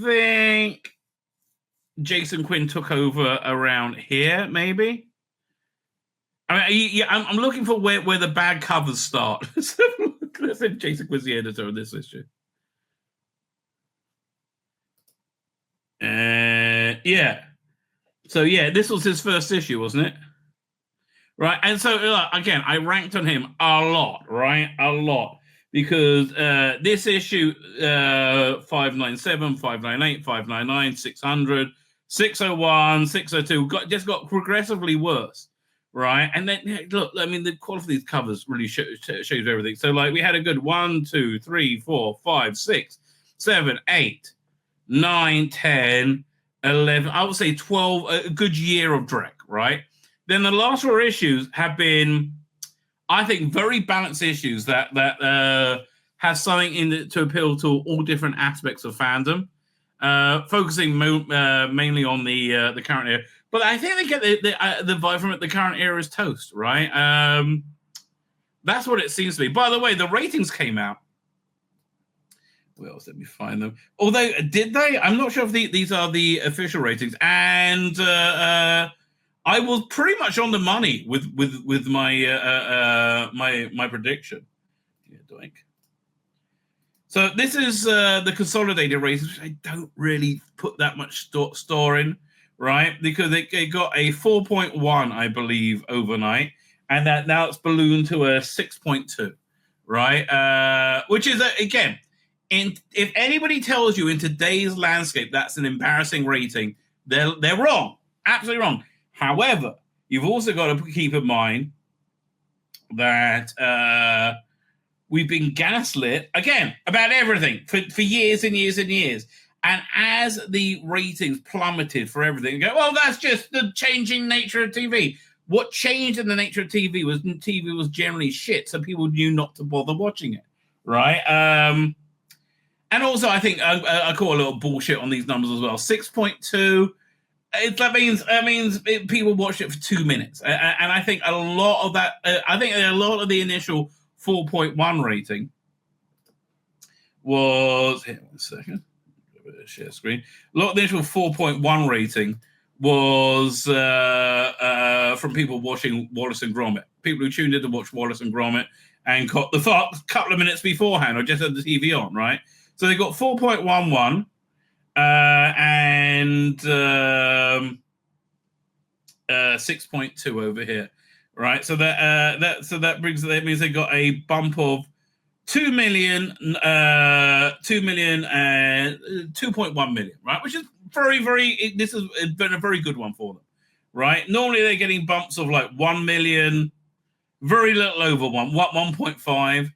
think Jason Quinn took over around here, maybe. I mean, I'm looking for where the bad covers start. Let's say Jason Quinn's the editor of this issue. Yeah. So, yeah, this was his first issue, wasn't it? Right. And so, again, I ranked on him a lot, right? A lot. Because this issue, 597, 598, 599, 600, 601, 602, just got progressively worse. Right. And then, look, I mean, the quality of these covers really shows everything. So, like, we had a good 1, 2, 3, 4, 5, 6, 7, 8, 9, 10, 11, I would say 12, a good year of Drek, right? Then the last 4 issues have been, I think, very balanced issues that has something to appeal to all different aspects of fandom, focusing mainly on the current era. But I think they get the vibe from it. The current era is toast, right? That's what it seems to be. By the way, the ratings came out. Where else? Let me find them. Although, did they? I'm not sure if these are the official ratings. And I was pretty much on the money with my my prediction. Yeah, doink. So this is the consolidated ratings, which I don't really put that much store in, right? Because it got a 4.1, I believe, overnight, and that now it's ballooned to a 6.2, right? Which is again. If anybody tells you in today's landscape that's an embarrassing rating, they're wrong, absolutely wrong. However, you've also got to keep in mind that we've been gaslit again about everything for years and years and years. And as the ratings plummeted for everything, you go, well, that's just the changing nature of TV. What changed in the nature of TV was generally shit, so people knew not to bother watching it, right? And also, I think I call a little bullshit on these numbers as well. 6.2. That means people watched it for 2 minutes, and I think a lot of that. I think a lot of the initial 4.1 rating was. Here, 1 second. Share screen. A lot of the initial 4.1 rating was from people watching Wallace and Gromit. People who tuned in to watch Wallace and Gromit and caught the Fox a couple of minutes beforehand, or just had the TV on, right? So they got 4.11 and 6.2 over here, right? So that means they got a bump of 2 million, 2 million and 2.1 million, right? Which is very. This has been a very good one for them, right? Normally they're getting bumps of like 1 million, very little over 1.5.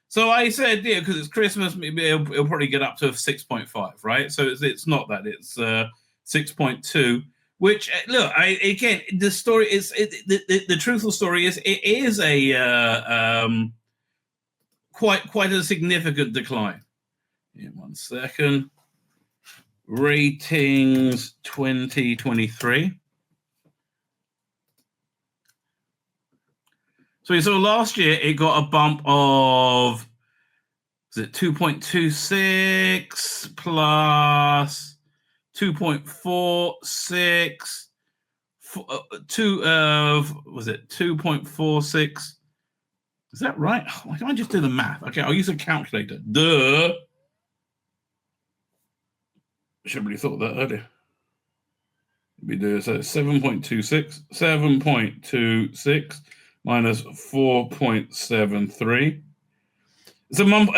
So I said, yeah, because it's Christmas, maybe it'll probably get up to 6.5, right? So it's not that, it's 6.2. Which look, again, the story is the truthful story is it is a quite a significant decline. Yeah, 1 second. Ratings 2023. So last year it got a bump of, was it 2.26 plus 2.46, was it 2.46? Is that right? Why can't I just do the math? Okay, I'll use a calculator. Duh. I should have really thought that earlier. We do so 7.26 minus 4.73. It's a bump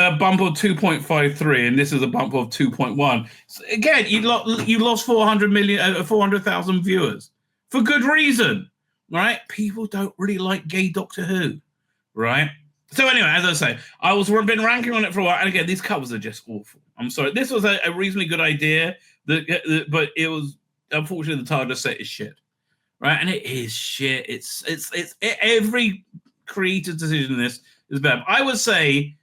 of 2.53, and this is a bump of 2.1. So again, you lost 400,000 viewers for good reason, right? People don't really like gay Doctor Who, right? So anyway, as I say, I was been ranking on it for a while, and again, these covers are just awful. I'm sorry. This was a reasonably good idea, but it was, unfortunately, the TARDIS set is shit. Right, and it is shit. It's every creative decision in this is bad. I would say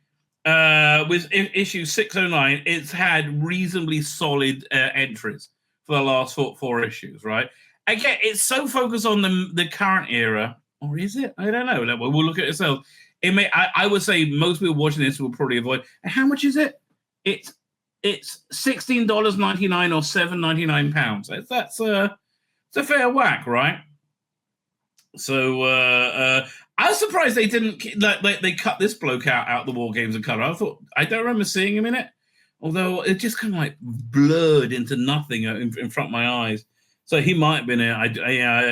with issue 609, it's had reasonably solid entries for the last four issues. Right, again, it's so focused on the current era, or is it? I don't know. We'll look at it ourselves. It may. I would say most people watching this will probably avoid. And how much is it? It's it's $16.99 or £7.99. That's it's a fair whack, right? So I was surprised they didn't they cut this bloke out the War Games in color. I don't remember seeing him in it, although it just kind of like blurred into nothing in front of my eyes. So he might have been in it. I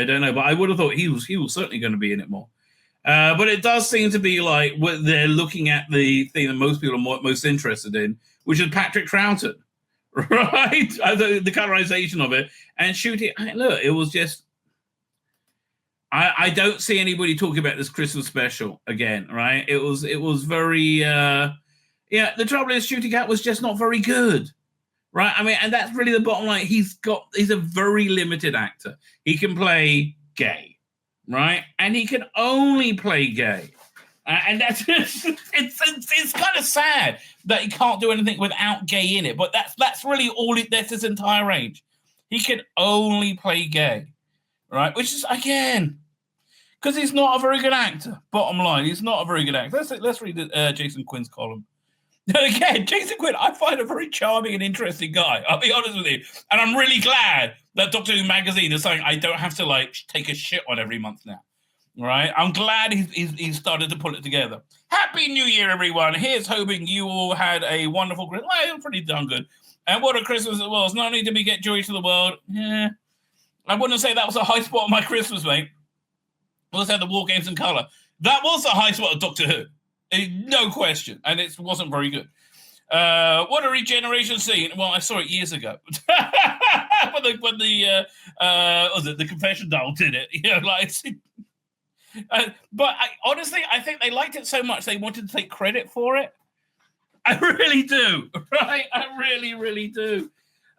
don't know, but I would have thought he was certainly going to be in it more. But it does seem to be like they're looking at the thing that most people are most interested in, which is Patrick Troughton, right? The colorization of it and shooting. Look, it was just. I don't see anybody talking about this Christmas special again, right? It was very the trouble is Shooting Cat was just not very good. Right? I mean, and that's really the bottom line. He's a very limited actor. He can play gay, right? And he can only play gay. And that's it's kind of sad that he can't do anything without gay in it. But that's really that's his entire range. He can only play gay. Right, which is again because he's not a very good actor. Bottom line, he's not a very good actor. Let's read Jason Quinn's column. Again, Jason Quinn, I find a very charming and interesting guy. I'll be honest with you, and I'm really glad that Doctor Who magazine is something I don't have to like take a shit on every month now. Right, I'm glad he's started to pull it together. Happy New Year, everyone! Here's hoping you all had a wonderful Christmas. Well, it was pretty darn good. And what a Christmas it was! Not only did we get joy to the world, yeah. I wouldn't say that was a high spot of my Christmas, mate. Let's have the War Games in colour. That was a high spot of Doctor Who. No question. And it wasn't very good. What a regeneration scene. Well, I saw it years ago. when the confession doll did it. You know, but honestly, I think they liked it so much they wanted to take credit for it. I really do. Right? I really, really do.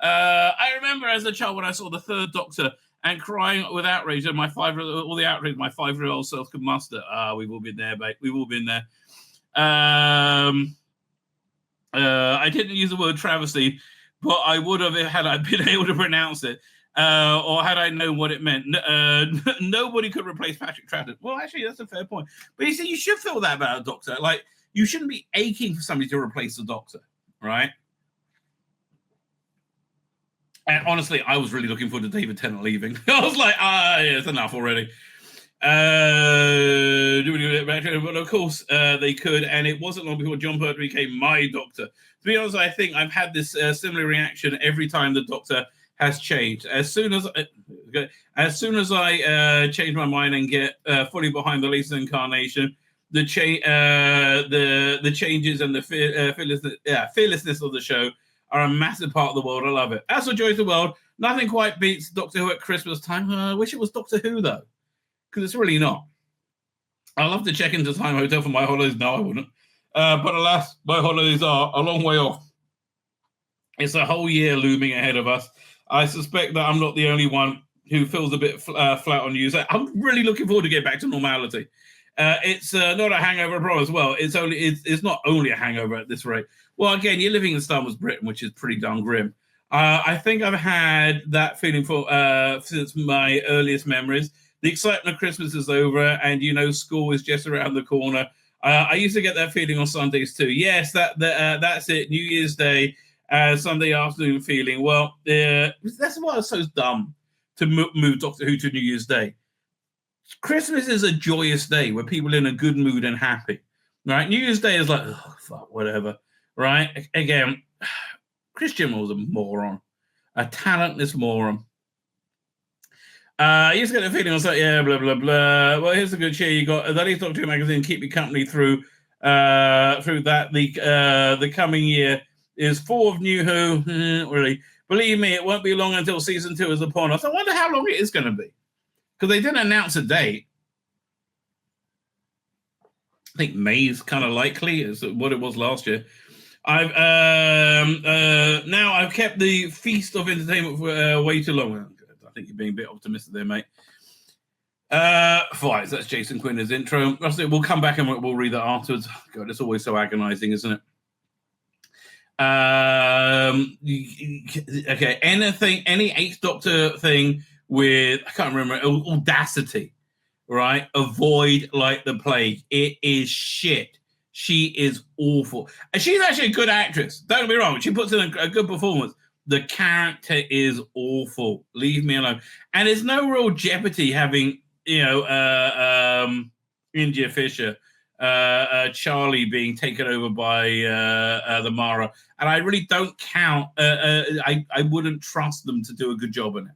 I remember as a child when I saw the Third Doctor and crying with outrage at all the outrage my 5-year-old self could muster. We've all been there, mate. We've all been there. I didn't use the word travesty, but I would have had I been able to pronounce it, or had I known what it meant. Nobody could replace Patrick Troughton. Well, actually, that's a fair point. But you see, you should feel that about a Doctor. Like, you shouldn't be aching for somebody to replace the Doctor, right? And honestly, I was really looking forward to David Tennant leaving. I was like, yeah, it's enough already. But of course, they could, and it wasn't long before John Pertwee became my Doctor. To be honest, I think I've had this similar reaction every time the Doctor has changed. As soon as I change my mind and get fully behind the latest incarnation, the changes and the fearlessness of the show are a massive part of the world. I love it. As for Joy to the World, nothing quite beats Doctor Who at Christmas time. I wish it was Doctor Who, though, because it's really not. I love to check into Time Hotel for my holidays. No, I wouldn't. But alas, my holidays are a long way off. It's a whole year looming ahead of us. I suspect that I'm not the only one who feels a bit flat on news. I'm really looking forward to get back to normality. It's not a hangover, I promise. Well, it's not only a hangover at this rate. Well, again, you're living in Star Wars Britain, which is pretty darn grim. I think I've had that feeling since my earliest memories. The excitement of Christmas is over, and school is just around the corner. I used to get that feeling on Sundays too. Yes, that's it. New Year's Day, Sunday afternoon feeling. Well, that's why I was so dumb to move Doctor Who to New Year's Day. Christmas is a joyous day where people are in a good mood and happy, right? New Year's Day is like, oh, fuck, whatever, right? Again, Christian was a moron, a talentless moron. I used to get the feeling I was like, yeah, blah, blah, blah. Well, here's the good cheer. You got that is Doctor Who magazine, keep you company through that. The coming year is full of new Who. Really, believe me, it won't be long until season 2 is upon us. I wonder how long it is going to be, because they didn't announce a date. I think May's kind of likely is what it was last year. I've kept the feast of entertainment for way too long. I think you're being a bit optimistic there, mate. Fine, that's Jason Quinner's intro. We'll come back and we'll read that afterwards. God, it's always so agonizing, isn't it? Okay, any Eighth Doctor thing with, I can't remember, Audacity, right? Avoid like the plague. It is shit. She is awful. And she's actually a good actress. Don't get me wrong. She puts in a good performance. The character is awful. Leave me alone. And there's no real jeopardy having, India Fisher, Charlie being taken over by the Mara. And I really don't count. I wouldn't trust them to do a good job in it.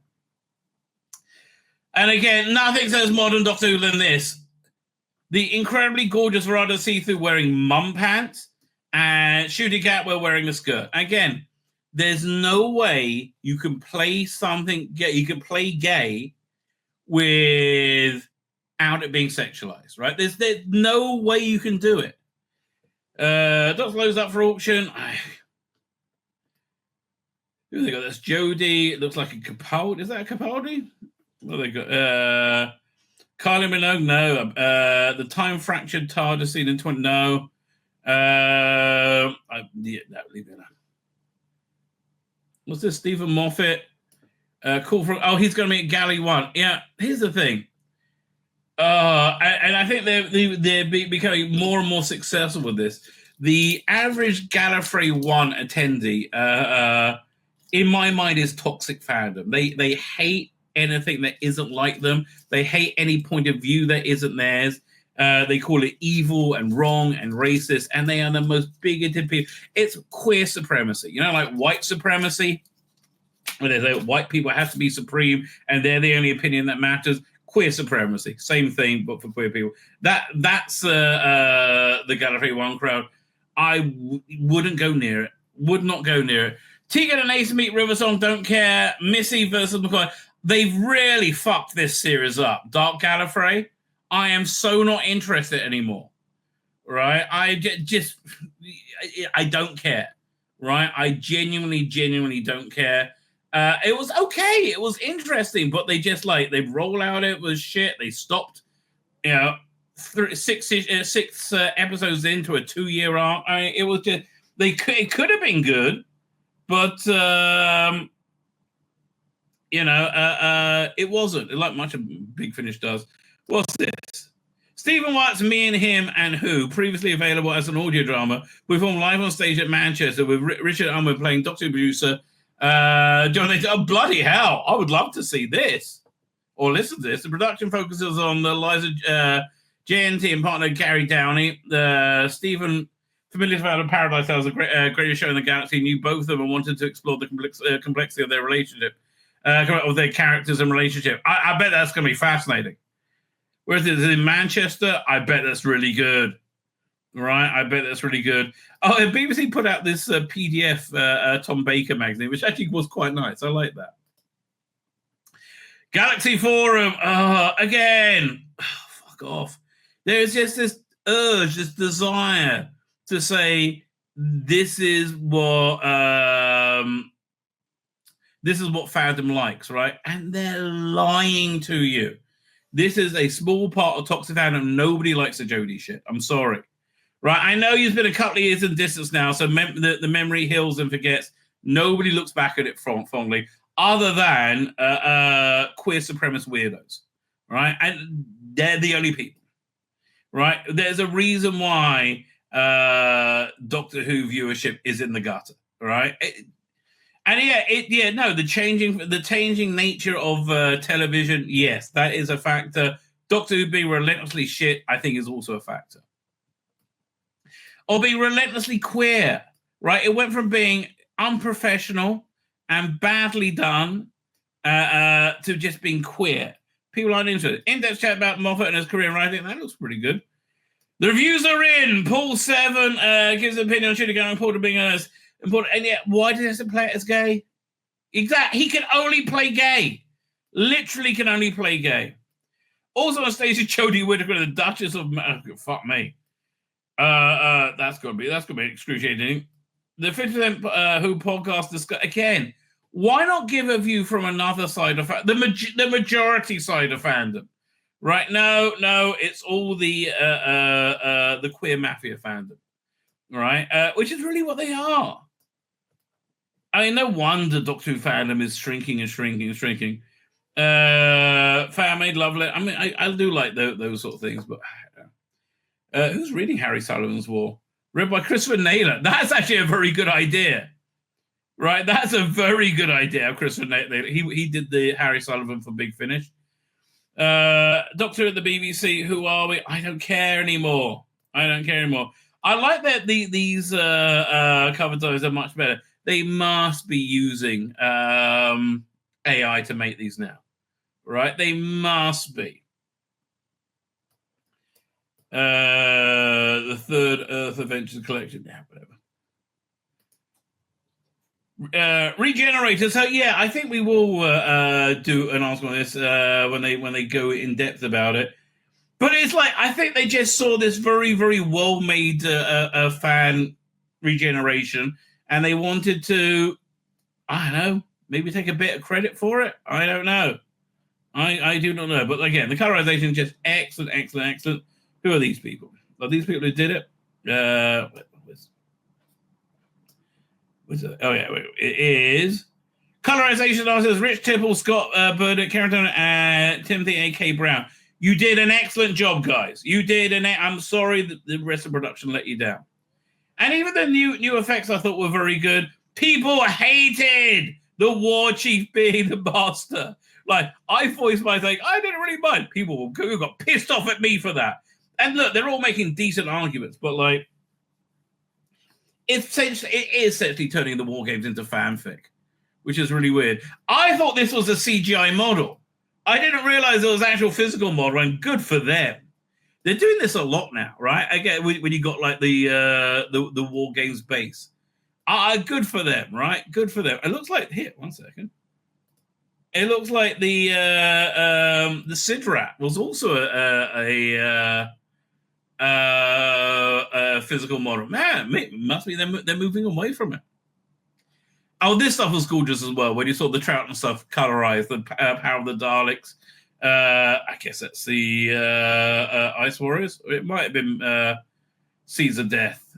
And again, nothing says modern Doctor Who than this. The incredibly gorgeous Radha Sethu wearing mum pants and Ncuti Gatwa wearing a skirt. Again, there's no way you can play something gay. You can play gay without it being sexualized, right? There's no way you can do it. Dr. Lowe's up for auction. Who they got? That's Jodie. It looks like a Capaldi. Is that a Capaldi? What they got? Kylie Minogue, no. The time fractured TARDIS scene in 20. No. No, leave it alone. What's this? Stephen Moffat. Cool for. Oh, he's going to be at Galley 1. Yeah. Here's the thing. And I think they're becoming more and more successful with this. The average Gala Fray 1 attendee, in my mind, is toxic fandom. They hate anything that isn't like them. They hate any point of view that isn't theirs. They call it evil and wrong and racist, and they are the most bigoted people. It's queer supremacy, like white supremacy, where they say white people have to be supreme and they're the only opinion that matters. Queer supremacy, same thing, but for queer people. That's the Gallifrey One crowd. I wouldn't go near it. Would not go near it. Tegan and Ace meet Riversong, don't care. Missy versus McCoy. They've really fucked this series up. Dark Gallifrey. I am so not interested anymore. Right? I don't care. Right? I genuinely don't care. It was okay. It was interesting, but they just they roll out. It was shit. They stopped. 6 episodes into a 2-year arc. It was just it could have been good, but it wasn't. Like much of Big Finish does. What's this? Stephen White's Me and Him and Who, previously available as an audio drama, performed live on stage at Manchester with Richard Unwin playing Doctor Who producer. Bloody hell! I would love to see this or listen to this. The production focuses on the Liza JNT and partner Gary Downey. Stephen, familiar with the Paradise House, the greatest show in the galaxy, knew both of them and wanted to explore the complexity of their relationship, of their characters and relationship. I bet that's going to be fascinating. Whereas it's in Manchester, I bet that's really good. Right, I bet that's really good. Oh, and BBC put out this PDF Tom Baker magazine, which actually was quite nice. I like that. Galaxy Forum, again, fuck off. There's just this urge, this desire to say this is what fandom likes, right? And they're lying to you. This is a small part of toxic fandom. Nobody likes the Jodie shit. I'm sorry. Right, I know you've been a couple of years in distance now, so the memory heals and forgets. Nobody looks back at it fondly, other than queer supremacist weirdos, right? And they're the only people, right? There's a reason why Doctor Who viewership is in the gutter, right? The changing nature of television, yes, that is a factor. Doctor Who being relentlessly shit, I think, is also a factor. Or being relentlessly queer, right? It went from being unprofessional and badly done to just being queer. People aren't interested. In-depth chat about Moffat and his career in writing. That looks pretty good. The reviews are in. Paul 7 gives an opinion on Ncuti Gatwa and Paul being honest. And yet, why does he have to play it as gay? Exactly. He can only play gay. Literally can only play gay. Also on stage is Jodie Whittaker, the Duchess of... fuck me. That's gonna be excruciating. The 50% Who podcast discuss again. Why not give a view from another side of the majority side of fandom? Right? No, it's all the queer mafia fandom, right? Which is really what they are. I mean, no wonder Doctor Who fandom is shrinking. Family, lovely. I mean, I do like those sort of things, but. Who's reading Harry Sullivan's War? Read by Christopher Naylor. That's actually a very good idea. Right? That's a very good idea, Christopher Naylor. He did the Harry Sullivan for Big Finish. Doctor at the BBC, who are we? I don't care anymore. I like that these cover stories are much better. They must be using AI to make these now. Right? They must be. The Third Earth Adventures Collection. Yeah, whatever. Regenerators. So yeah, I think we will do an article on this when they go in depth about it. But it's like I think they just saw this very, very well made fan regeneration, and they wanted to, I don't know, maybe take a bit of credit for it. I don't know. I do not know. But again, the colorization is just excellent, excellent, excellent. Who are these people? Are these people who did it? Oh yeah, it is colorization artists Rich Tipple, Scott Burdett, Carrington, and Timothy A.K. Brown. You did an excellent job, guys. You did I'm sorry that the rest of the production let you down. And even the new effects I thought were very good. People hated the war chief being the master. Like, I voiced my thing. I didn't really mind. People who got pissed off at me for that. And look, they're all making decent arguments, but like, it is essentially turning the war games into fanfic, which is really weird. I thought this was a CGI model. I didn't realize it was actual physical model, and good for them. They're doing this a lot now, right? Again, when you got like the war games base, good for them, right? Good for them. It looks like here. 1 second. It looks like the Sidrat was also a physical model. Man, must be they're moving away from it. Oh, this stuff was gorgeous as well. When you saw the Troughton stuff colorized, the Power of the Daleks. I guess that's the Ice Warriors. It might have been Caesar Death.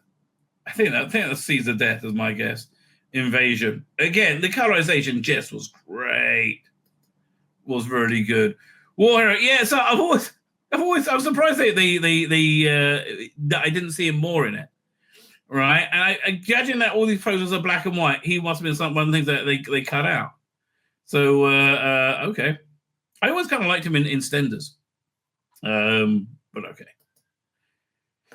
I think that's Caesar Death is my guess. Invasion. Again, the colorization just was great. Was really good. War Hero. Yeah, so I was surprised that I didn't see him more in it. Right? And I judging that all these photos are black and white, he must have been one of the things that they cut out. So okay. I always kind of liked him in Stenders. But okay.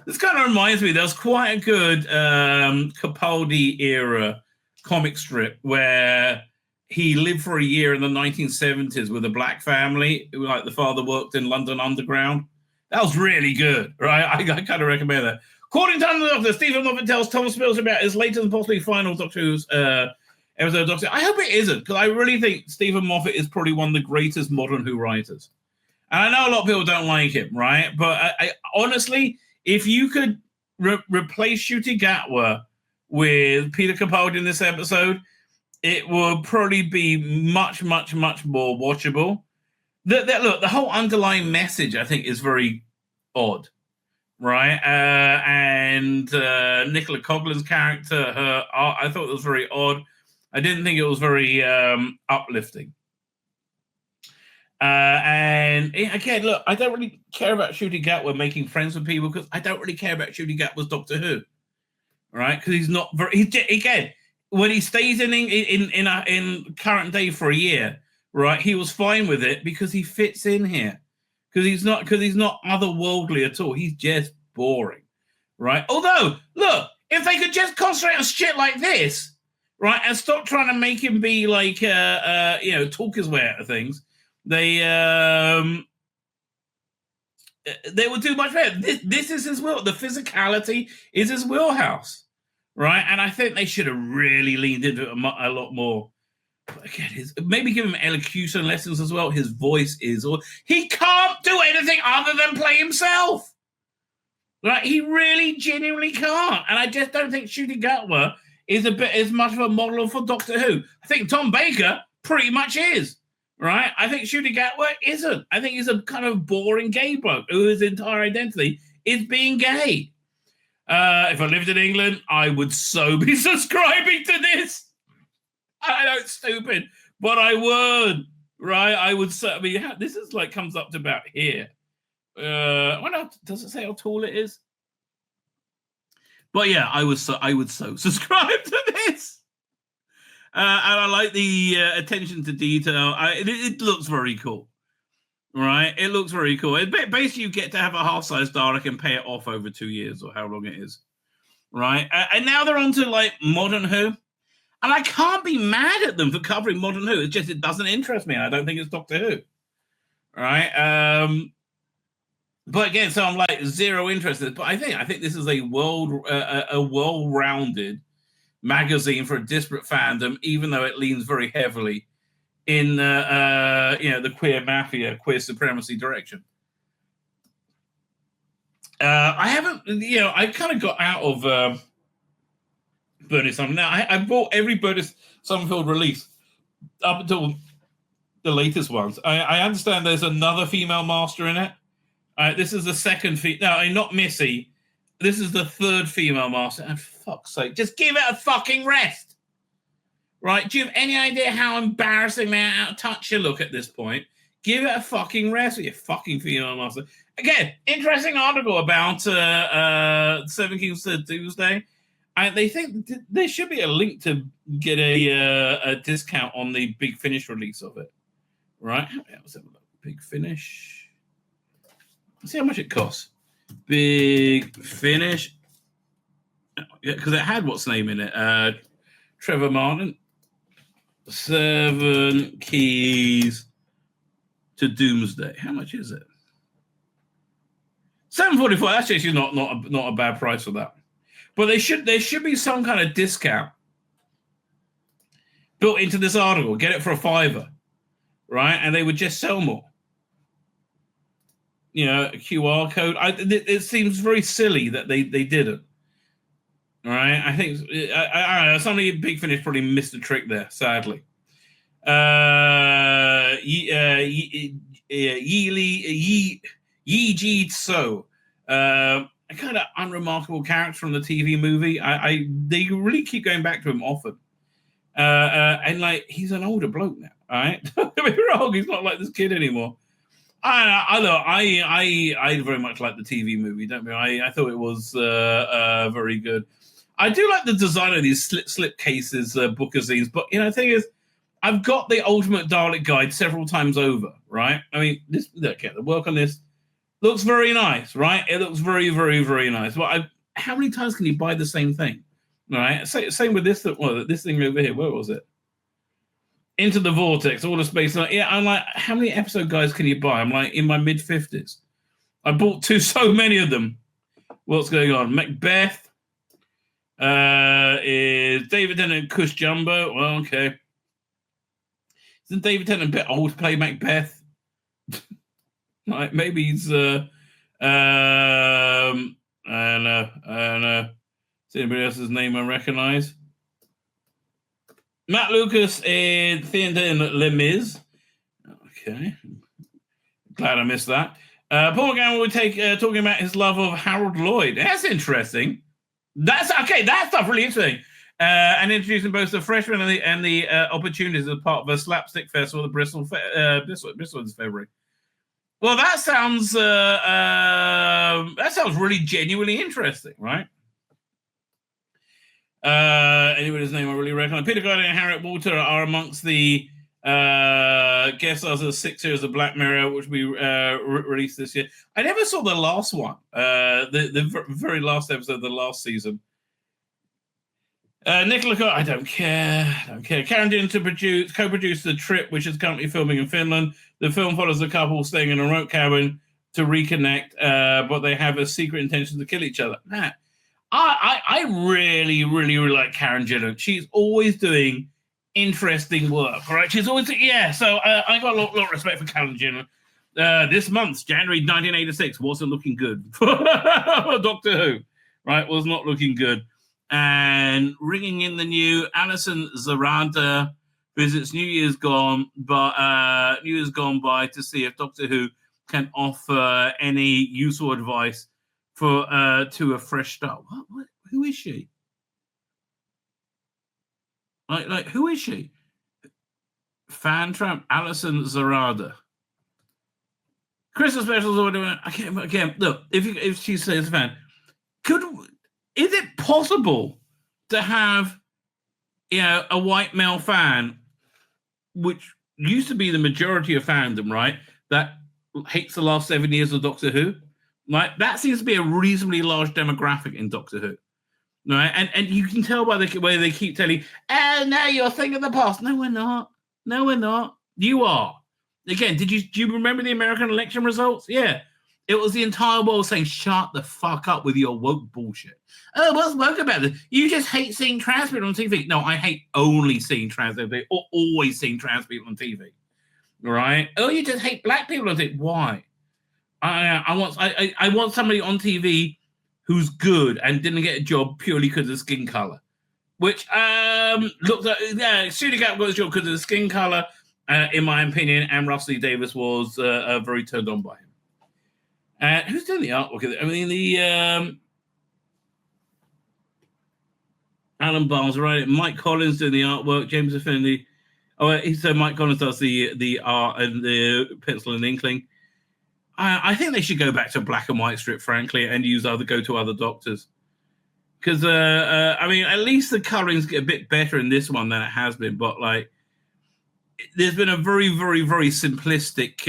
This kind of reminds me, there was quite a good Capaldi era comic strip where he lived for a year in the 1970s with a black family. Like the father worked in London Underground. That was really good, right? I kind of recommend that. According to the Doctor, Stephen Moffat tells Thomas Mills about his latest and possibly final Doctor Who's episode of Doctor Who. I hope it isn't, because I really think Stephen Moffat is probably one of the greatest modern Who writers. And I know a lot of people don't like him, right? But I honestly, if you could replace Ncuti Gatwa with Peter Capaldi in this episode, it would probably be much, much, much more watchable. Look, the whole underlying message, I think, is very odd, right? And Nicola Coughlin's character, her art, I thought it was very odd. I didn't think it was very uplifting. And again, look, I don't really care about Ncuti Gatwa making friends with people because I don't really care about Ncuti Gatwa's Doctor Who, right? Because he's not very. Again, when he stays in current day for a year, right? He was fine with it because he fits in here. Because he's not otherworldly at all. He's just boring, right? Although, look, if they could just concentrate on shit like this, right, and stop trying to make him be like, talk his way out of things, they would do much better. This is his will. The physicality is his wheelhouse, right? And I think they should have really leaned into it a lot more. But again, maybe give him elocution lessons as well. His voice is, or he can't do anything other than play himself. Right? He really genuinely can't. And I just don't think Ncuti Gatwa is a bit as much of a model for Doctor Who. I think Tom Baker pretty much is. Right? I think Ncuti Gatwa isn't. I think he's a kind of boring gay bloke whose entire identity is being gay. If I lived in England, I would so be subscribing to this. I know it's stupid, but I would, right? I would certainly. This is like comes up to about here. Does it say how tall it is? But yeah, I would so subscribe to this. And I like the attention to detail. It looks very cool, right? It looks very cool. Basically, you get to have a half-size Dalek and pay it off over 2 years or how long it is, right? And now they're on to like Modern Who, and I can't be mad at them for covering Modern Who. It's just it doesn't interest me. I don't think it's Doctor Who, right? But again, so I'm like zero interested. But I think this is a well-rounded magazine for a disparate fandom, even though it leans very heavily in the queer mafia, queer supremacy direction. I haven't, I kind of got out of Bernie Summerfield. Now I bought every Bernie Summerfield release up until the latest ones. I understand there's another female master in it. This is the second not Missy. This is the third female master. And for fuck's sake, just give it a fucking rest. Right? Do you have any idea how embarrassingly out of touch you look at this point? Give it a fucking rest with your fucking female master. Again, interesting article about Seven Kings to Tuesday. They think there should be a link to get a discount on the Big Finish release of it. Right? Let's have a look. Big Finish. Let's see how much it costs. Big Finish. Yeah, because it had what's name in it? Trevor Martin. 7 Keys to Doomsday. How much is it? $7.44. That's actually not a bad price for that. But there should be some kind of discount built into this article. Get it for $5, right? And they would just sell more. A QR code. It seems very silly that they didn't. All right, I think I don't know. Somebody Big Finish probably missed a trick there, sadly. Yi So, a kind of unremarkable character from the TV movie. They really keep going back to him often, and like he's an older bloke now. All right, don't get me wrong, he's not like this kid anymore. I very much like the TV movie. Don't me? I thought it was very good. I do like the design of these slip cases, bookazines, but the thing is, I've got the Ultimate Dalek Guide several times over, right? I mean, the work on this looks very nice, right? It looks very, very, very nice. Well, how many times can you buy the same thing, right? Same with this thing over here. Where was it? Into the Vortex, all the space. I'm like, how many episode guides can you buy? I'm like in my mid-50s. I bought so many of them. What's going on? Macbeth. Is David Tennant Cush Jumbo? Well, okay. Isn't David Tennant a bit old to play Macbeth? Like maybe he's I don't know. Is anybody else's name I recognize? Matt Lucas in Theater Les Mis. Okay. Glad I missed that. Paul McGann will take talking about his love of Harold Lloyd. That's interesting. That's stuff really interesting. And introducing both the freshmen and the opportunities as part of a slapstick festival at Bristol this February. Well, that sounds really genuinely interesting, right? Anybody's name I really recognize. Peter Guardian and Harriet Walter are amongst the guest stars of the 6 series of Black Mirror, which we released this year. I never saw the last one, the very last episode of the last season. Nicola, I don't care. Karen Dillon co-produced The Trip, which is currently filming in Finland. The film follows a couple staying in a remote cabin to reconnect, but they have a secret intention to kill each other. Man, I really, really, really like Karen Dillon. She's always doing interesting work, right? She's always, so I got a lot of respect for Karen Dillon. This month, January 1986, wasn't looking good for Doctor Who, right? Was not looking good. And ringing in the new, Alison Zaranta visits New Year's Gone by to see if Doctor Who can offer any useful advice for to a fresh start. What? Who is she? Like who is she? Fan Tramp, Alison Zarada. Christmas specials. Again, look, if she says fan, is it possible to have, a white male fan, which used to be the majority of fandom, right, that hates the last 7 years of Doctor Who? Right? That seems to be a reasonably large demographic in Doctor Who. Right? And you can tell by the way they keep telling, oh, no, you're a thing of the past. No, we're not. No, we're not. You are. Again, do you remember the American election results? Yeah. It was the entire world saying, shut the fuck up with your woke bullshit. Oh, what's woke about this? You just hate seeing trans people on TV. No, I hate only seeing trans people or always seeing trans people on TV. Right? Oh, you just hate black people on TV. Why? I want somebody on TV who's good and didn't get a job purely because of skin color. Which looks like, Studio Gap got a job because of the skin color, in my opinion, and Russell Davis was very turned on by him. Who's doing the artwork? I mean, the Alan Barnes, right? Mike Collins doing the artwork. James Affinity. So Mike Collins does the art and the pencil and inkling. I think they should go back to black and white strip, frankly, and go to other doctors. Because I mean, at least the colorings get a bit better in this one than it has been. But like, there's been a very, very, very simplistic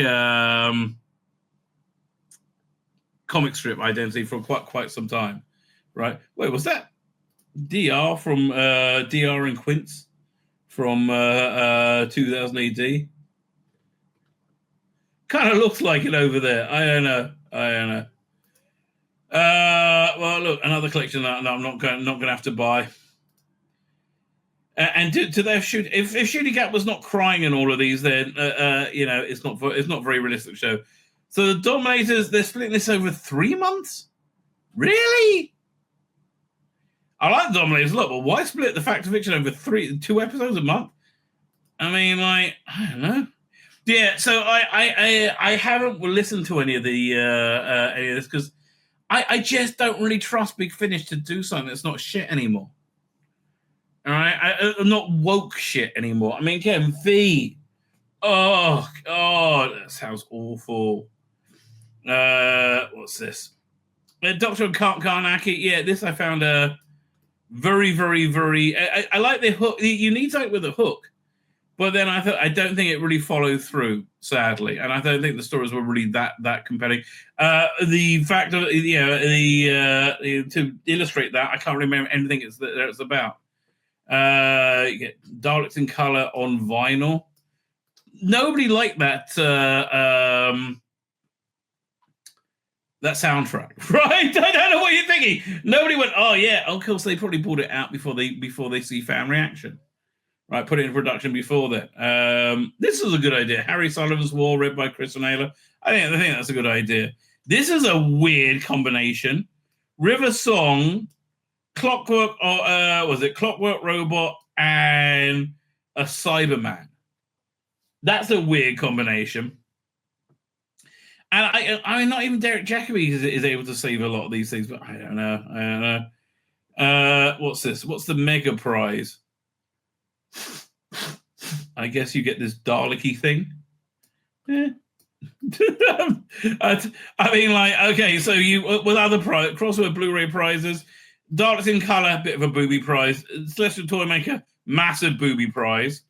comic strip identity for quite some time, right? Wait, was that DR from DR and Quince from 2000 AD? Kind of looks like it over there. I don't know. Well, look, another collection that I'm not going to have to buy. And do they shoot? If Shooting Gap was not crying in all of these, then it's not very realistic show. So the Dominators, they're splitting this over 3 months? Really? I like the Dominators a lot, but why split the Fact or Fiction over 2 episodes a month? I mean, like, I don't know. Yeah, so I haven't listened to any of this because I just don't really trust Big Finish to do something that's not shit anymore. All right, I'm not woke shit anymore. I mean, again, V. Oh God, that sounds awful. What's this? Dr. Karnacki. Yeah, this I found very, very, very. I like the hook. You need something with a hook, but then I don't think it really followed through, sadly, and I don't think the stories were really that compelling. The fact of to illustrate that, I can't remember anything it's about. You get Daleks in color on vinyl. Nobody liked that that soundtrack, right? I don't know what you're thinking. Nobody went, oh yeah, of course they probably bought it out before they see fan reaction, right? Put it in production before that. This is a good idea. Harry Sullivan's War, read by Chris Naylor. I think that's a good idea. This is a weird combination. River Song, Clockwork, or was it Clockwork Robot and a Cyberman? That's a weird combination. And I mean, not even Derek Jacobi is able to save a lot of these things, but I don't know. What's this? What's the mega prize? I guess you get this Dalek-y thing. Yeah. I mean, like, okay, so you with other crossword Blu-ray prizes, Daleks in color, bit of a booby prize. Celestial Toymaker, massive booby prize.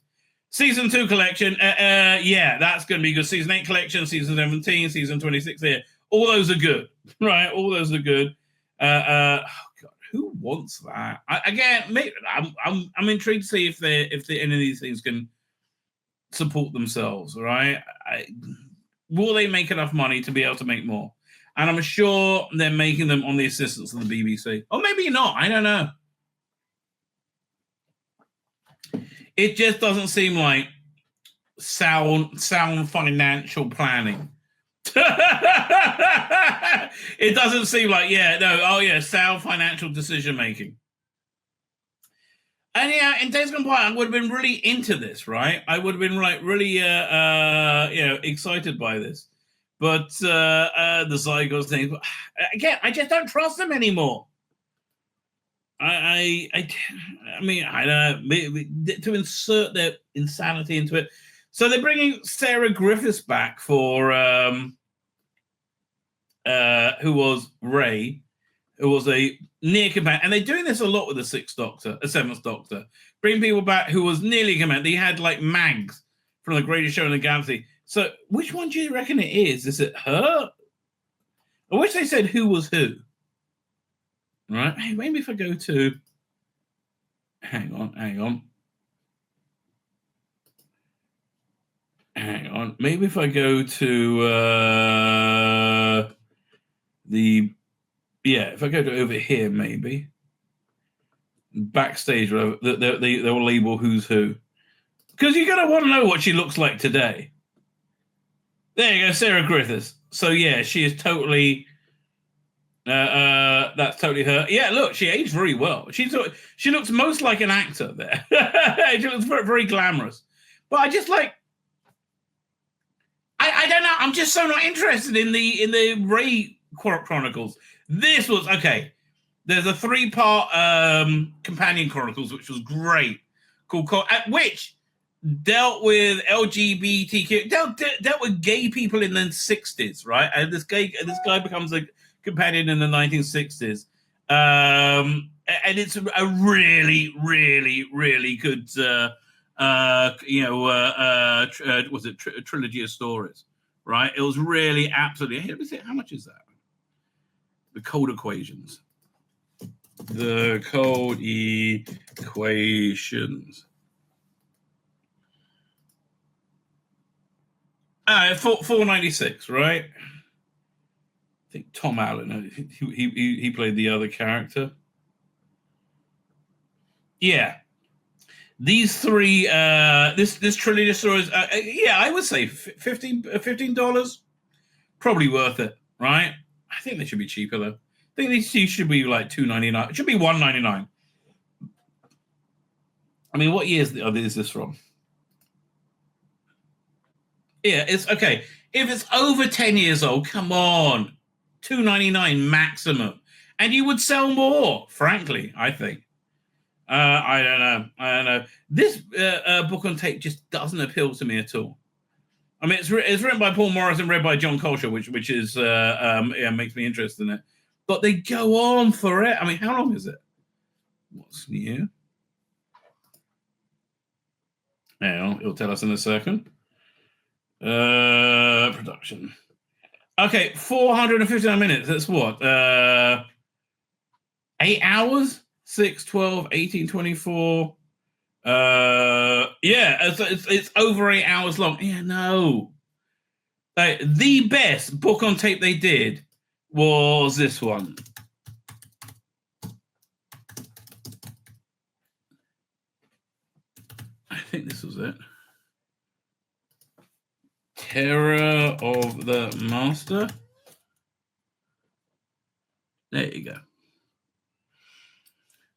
Season 2 collection, yeah, that's going to be good. Season 8 collection, Season 17, Season 26 here. All those are good, right? All those are good. Oh God, who wants that? I'm intrigued to see if any of these things can support themselves, right? Will they make enough money to be able to make more? And I'm sure they're making them on the assistance of the BBC. Or maybe not, I don't know. It just doesn't seem like sound financial planning. It doesn't seem like, sound financial decision making. And yeah, in days gone by, I would have been really into this, right? I would have been like really, excited by this. But the Zygos thing, again, I just don't trust them anymore. I mean, I don't know, to insert their insanity into it. So they're bringing Sarah Griffiths back for who was Ray, who was a near companion. And they're doing this a lot with the Seventh Doctor. Bring people back who was nearly a companion. They had like Mags from The Greatest Show in the Galaxy. So which one do you reckon it is? Is it her? I wish they said who was who. Right? Hey, maybe if I go to... Hang on. Maybe if I go to if I go to over here, maybe backstage, they'll label who's who, because you're gonna want to know what she looks like today. There you go, Sarah Griffiths. So yeah, she is totally. That's totally her. Yeah, look, she aged very well. She looks most like an actor there. She looks very, very glamorous. But I just like. I don't know. I'm just so not interested in the Ray Chronicles. This was okay. There's a 3-part companion Chronicles, which was great, which dealt with LGBTQ, dealt with gay people in the 60s, right? And this guy becomes a companion in the 1960s, and it's a really, really, really good. Was it trilogy of stories, right? It was really absolutely. Let me see, how much is that? The Cold Equations. The Cold Equations. $4.96, right? I think Tom Allen. He played the other character. Yeah. These three, this trilogy of stories, I would say $15, probably worth it, right? I think they should be cheaper though. I think these should be like $2.99. It should be $1.99. I mean, what years is this from? Yeah, it's okay. If it's over 10 years old, come on, $2.99 maximum, and you would sell more. Frankly, I think. I don't know. This book on tape just doesn't appeal to me at all. I mean, it's written by Paul Morris and read by John Colshaw, which is makes me interested in it. But they go on for it. I mean, how long is it? What's new? Now it'll tell us in a second. Production. Okay, 459 minutes. That's what? 8 hours? 6, 12, 18, 24. It's over 8 hours long. Yeah, no. The best book on tape they did was this one. I think this was it. Terror of the Master. There you go.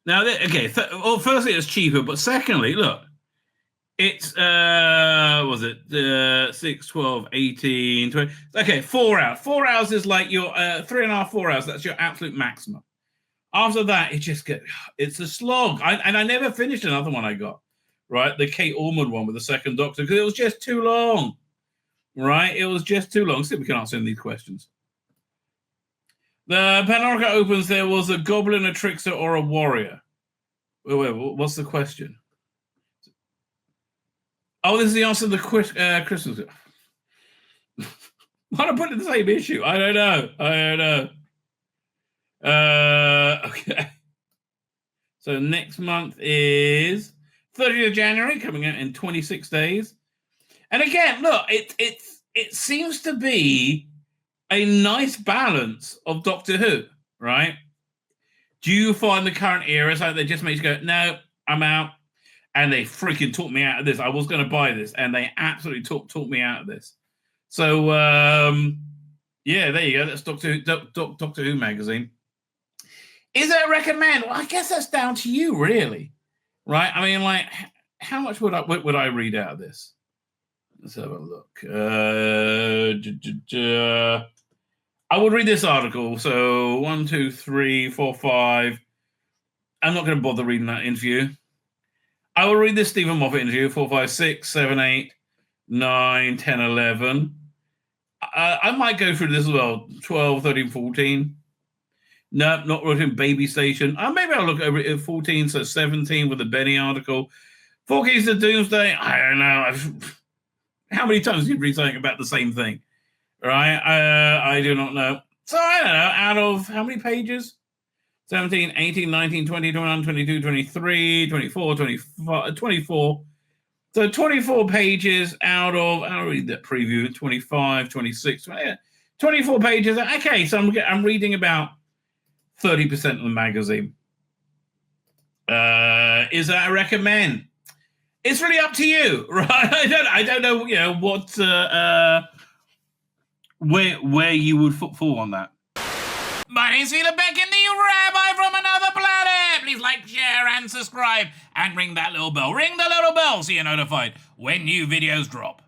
Now, okay, firstly, it's cheaper, but secondly, look, it's, 6, 12, 18, 20. Okay, 4 hours. 4 hours is like your 3.5, 4 hours. That's your absolute maximum. After that, it's a slog. I never finished another one I got, right? The Kate Ormond one with the Second Doctor, because it was just too long, right? It was just too long. See if we can answer these questions. The Panorama opens, there was a goblin, a trickster, or a warrior. Wait, what's the question? Oh, this is the answer to the Christmas. Why don't I put it in the same issue? I don't know. Okay. So next month is 30th of January, coming out in 26 days. And again, look, it seems to be a nice balance of Doctor Who, right? Do you find the current era like they just make you go, no, I'm out, and they freaking talked me out of this? I was going to buy this, and they absolutely talked me out of this. So there you go. That's Doctor Who magazine. Is it a recommend? Well, I guess that's down to you, really, right? I mean, like, how much would I read out of this? Let's have a look. I would read this article. So 1, 2, 3, 4, 5. I'm not going to bother reading that interview. I will read this Stephen Moffat interview. 4, 5, 6, 7, 8, 9, 10, 11. I might go through this as well. 12, 13, 14. No, not written Baby Station. Maybe I'll look over it at 14, so 17 with the Benny article. 4 Keys to Doomsday. I don't know. How many times do you read something about the same thing? Right? I do not know. So I don't know. Out of how many pages? 17, 18, 19, 20, 21, 22, 23, 24, 25, 24. So 24 pages out of, I'll read that preview, 25, 26, 24 pages. Okay, so I'm reading about 30% of the magazine. Is that a recommend? It's really up to you, right? I don't know, what where you would fall on that. My name's Tzvi Lebetkin, the Rabbi from another planet. Please like, share, and subscribe, and ring that little bell. Ring the little bell so you're notified when new videos drop.